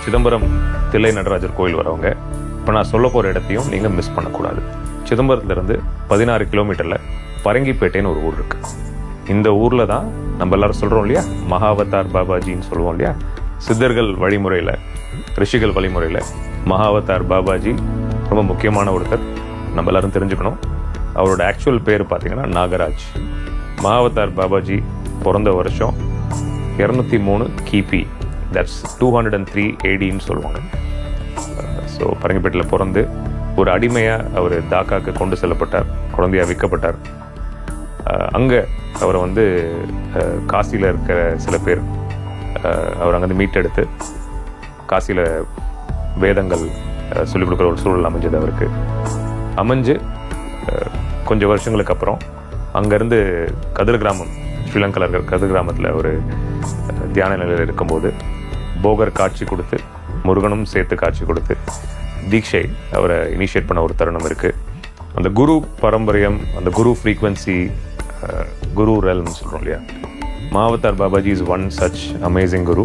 சிதம்பரம் தில்லை நடராஜர் கோயில் வரவங்க இப்போ நான் சொல்ல போகிற இடத்தையும் நீங்கள் மிஸ் பண்ணக்கூடாது. சிதம்பரத்துலேருந்து 16 கிலோமீட்டரில் பரங்கிப்பேட்டைன்னு ஒரு ஊர் இருக்குது. இந்த ஊரில் தான் நம்ம எல்லாரும் சொல்கிறோம் இல்லையா, மகாவதார் பாபாஜின்னு சொல்லுவோம் இல்லையா. சித்தர்கள் வழிமுறையில், ரிஷிகள் வழிமுறையில் மகாவதார் பாபாஜி ரொம்ப முக்கியமான ஒருத்தர். நம்ம எல்லாரும் தெரிஞ்சுக்கணும். அவரோட ஆக்சுவல் பேர் பார்த்தீங்கன்னா நாகராஜ். மகாவதார் பாபாஜி பிறந்த வருஷம் 203 கிபி, தட்ஸ் 203 ADன்னு சொல்லுவாங்க. ஸோ பரங்கிப்பேட்டில் பிறந்து ஒரு அடிமையாக அவர் தாக்காக்கு கொண்டு செல்லப்பட்டார், குழந்தையாக விற்கப்பட்டார். அங்கே அவரை வந்து காசியில் இருக்கிற சில பேர் அவர் அங்கேருந்து மீட்டெடுத்து காசியில் வேதங்கள் சொல்லிக் கொடுக்குற ஒரு சூழல் அமைஞ்சது அவருக்கு. அமைஞ்சு கொஞ்சம் வருஷங்களுக்கு அப்புறம் அங்கேருந்து கதிர் கிராமம், ஸ்ரீலங்காவில் இருக்கிற கதிர் கிராமத்தில் ஒரு தியான நிலையில் இருக்கும்போது போகர் காட்சி கொடுத்து, முருகனும் சேர்த்து காட்சி கொடுத்து தீட்சை அவரை இனிஷியேட் பண்ண ஒரு தருணம் இருக்குது. அந்த குரு பரம்பரியம், அந்த குரு ஃப்ரீக்வன்சி, குரு ரெல்ம் சொல்கிறோம் இல்லையா. Mahavatar Babaji is one such amazing Guru.